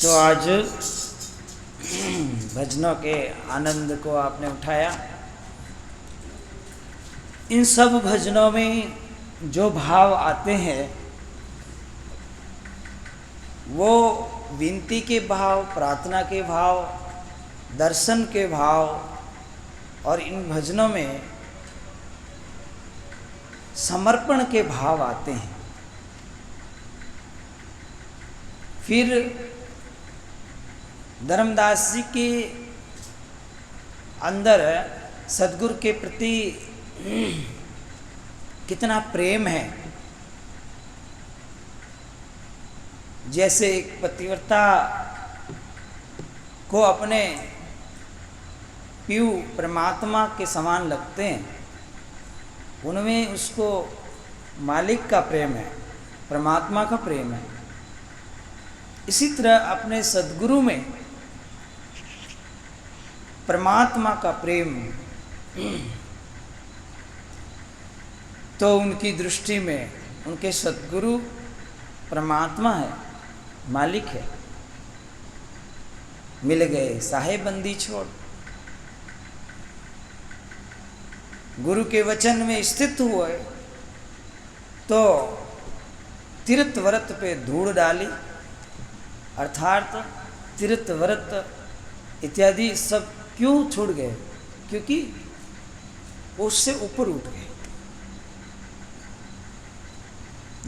तो आज भजनों के आनंद को आपने उठाया। इन सब भजनों में जो भाव आते हैं वो विनती के भाव, प्रार्थना के भाव, दर्शन के भाव, और इन भजनों में समर्पण के भाव आते हैं। फिर धर्मदास जी के अंदर सद्गुरु के प्रति कितना प्रेम है। जैसे एक पतिव्रता को अपने पियु परमात्मा के समान लगते हैं, उनमें उसको मालिक का प्रेम है, परमात्मा का प्रेम है। इसी तरह अपने सद्गुरु में परमात्मा का प्रेम। तो उनकी दृष्टि में उनके सद्गुरु परमात्मा है, मालिक है। मिल गए साहेब बंदी छोड़, गुरु के वचन में स्थित हुए तो तीर्थ व्रत पे धूड़ डाली, अर्थात तीर्थ व्रत इत्यादि सब क्यों छूट गए? क्योंकि उससे ऊपर उठ गए।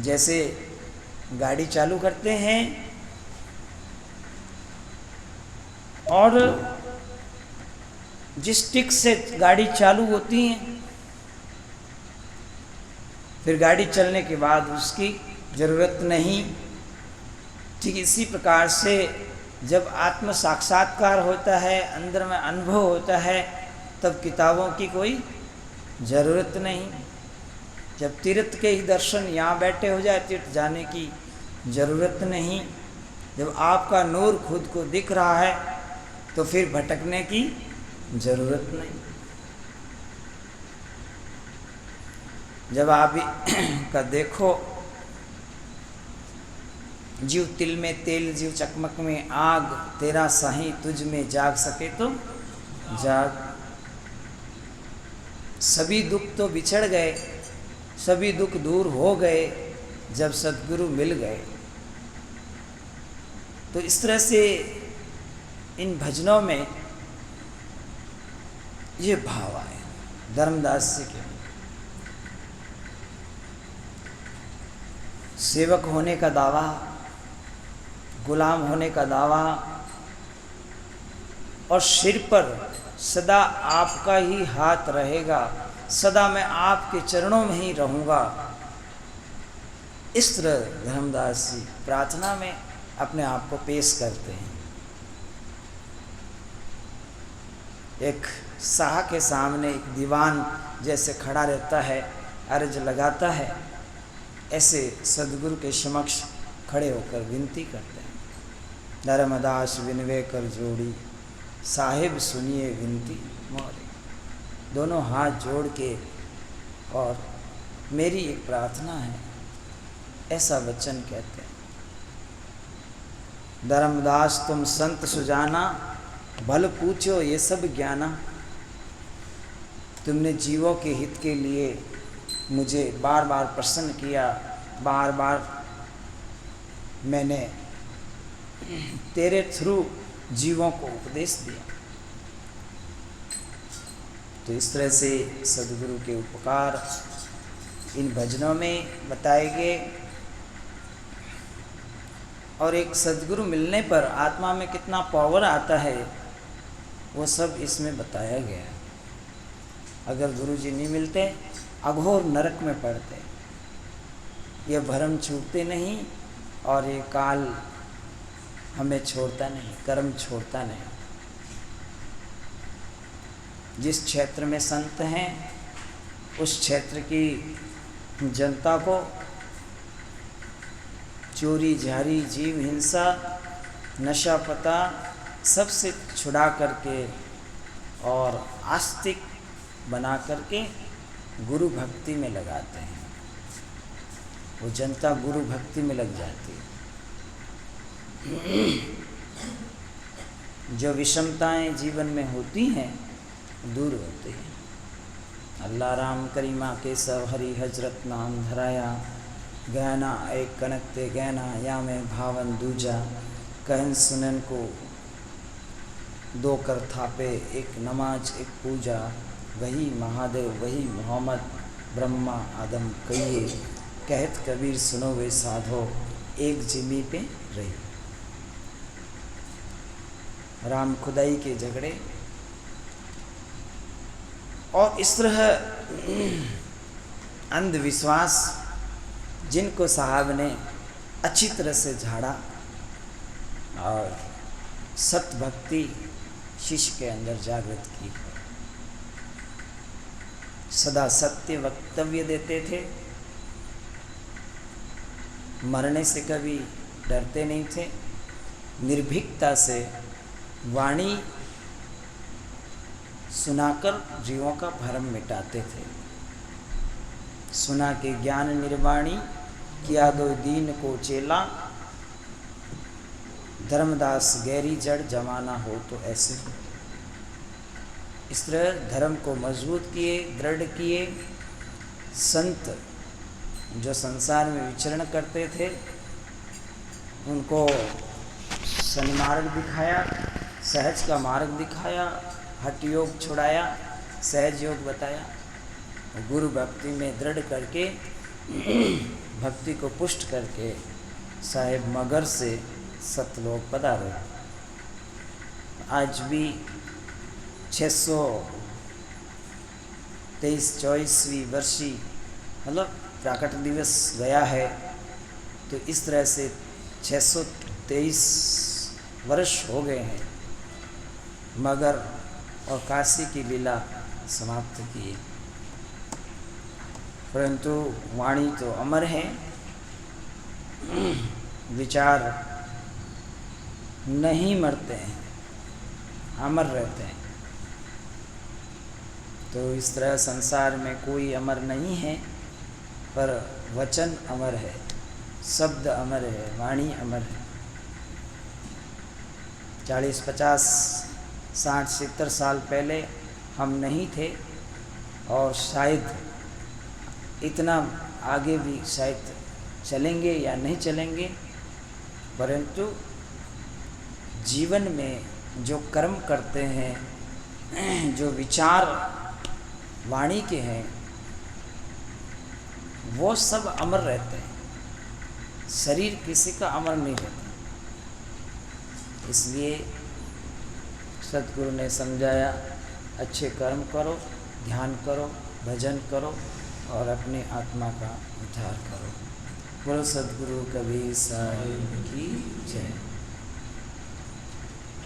जैसे गाड़ी चालू करते हैं और जिस टिक से गाड़ी चालू होती है, फिर गाड़ी चलने के बाद उसकी ज़रूरत नहीं। ठीक इसी प्रकार से जब आत्म साक्षात्कार होता है, अंदर में अनुभव होता है, तब किताबों की कोई ज़रूरत नहीं। जब तीर्थ के ही दर्शन यहाँ बैठे हो जाए, तीर्थ जाने की ज़रूरत नहीं। जब आपका नूर खुद को दिख रहा है तो फिर भटकने की ज़रूरत नहीं। जब आप का देखो, जीव तिल में तेल, जीव चकमक में आग, तेरा साही तुझ में जाग सके तो जाग। सभी दुख तो बिछड़ गए, सभी दुख दूर हो गए जब सद्गुरु मिल गए। तो इस तरह से इन भजनों में ये भाव आए धर्मदास जी के। सेवक होने का दावा, गुलाम होने का दावा, और सिर पर सदा आपका ही हाथ रहेगा, सदा मैं आपके चरणों में ही रहूँगा। इस तरह धर्मदास जी प्रार्थना में अपने आप को पेश करते हैं। एक शाह के सामने एक दीवान जैसे खड़ा रहता है, अर्ज लगाता है, ऐसे सद्गुरु के समक्ष खड़े होकर विनती करते हैं। धर्मदास विनवे कर जोड़ी, साहिब सुनिए विनती मोरी। दोनों हाथ जोड़ के, और मेरी एक प्रार्थना है, ऐसा वचन कहते हैं। धर्मदास तुम संत सुजाना, भल पूछो ये सब ज्ञाना। तुमने जीवों के हित के लिए मुझे बार बार प्रसन्न किया, बार बार मैंने तेरे थ्रू जीवों को उपदेश दिया। तो इस तरह से सद्गुरु के उपकार इन भजनों में बताए गए। और एक सद्गुरु मिलने पर आत्मा में कितना पावर आता है, वो सब इसमें बताया गया है। अगर गुरु जी नहीं मिलते, अघोर नरक में पड़ते। ये भरम छूटते नहीं, और ये काल हमें छोड़ता नहीं, कर्म छोड़ता नहीं। जिस क्षेत्र में संत हैं, उस क्षेत्र की जनता को चोरी, झारी, जीव हिंसा, नशा पता सबसे छुड़ा करके और आस्तिक बना करके गुरु भक्ति में लगाते हैं। वो जनता गुरु भक्ति में लग जाती है। जो विषमताएं जीवन में होती हैं दूर होती हैं। अल्लाह राम करीमा केशव हरि हजरत नाम धराया, गहना एक कनक ते गहना या में भावन दूजा, कहन सुनन को दो कर थापे, एक नमाज एक पूजा, वही महादेव वही मोहम्मद ब्रह्मा आदम कहिए, कहत कबीर सुनो वे साधो, एक जिमी पे रही। राम खुदाई के झगड़े और इस तरह अंधविश्वास जिनको साहब ने अच्छी तरह से झाड़ा और सत भक्ति शिष्य के अंदर जागृत की। सदा सत्य वक्तव्य देते थे, मरने से कभी डरते नहीं थे, निर्भीकता से वाणी सुनाकर जीवों का भरम मिटाते थे। सुना के ज्ञान निर्वाणी, किया दो दीन को चेला, धर्मदास गैरी जड़ जमाना हो तो ऐसे हो। इस तरह धर्म को मजबूत किए, दृढ़ किए। संत जो संसार में विचरण करते थे उनको सन्मार्ग दिखाया, सहज का मार्ग दिखाया, हठ योग छुड़ाया, सहज योग बताया। गुरु भक्ति में दृढ़ करके भक्ति को पुष्ट करके साहेब मगर से सतलोक पधारे। आज भी 623-24वीं वर्षी मतलब प्राकट दिवस गया है, तो इस तरह से 623 वर्ष हो गए हैं मगर और काशी की लीला समाप्त की। परंतु वाणी तो अमर है, विचार नहीं मरते हैं, अमर रहते हैं। तो इस तरह संसार में कोई अमर नहीं है, पर वचन अमर है, शब्द अमर है, वाणी अमर है। 40, 50, 60, 70 साल पहले हम नहीं थे और शायद इतना आगे भी शायद चलेंगे या नहीं चलेंगे, परंतु जीवन में जो कर्म करते हैं, जो विचार वाणी के हैं, वो सब अमर रहते हैं। शरीर किसी का अमर नहीं रहता। इसलिए सतगुरु ने समझाया, अच्छे कर्म करो, ध्यान करो, भजन करो और अपने आत्मा का उद्धार करो। बोलो सतगुरु कबीर साहिब की जय।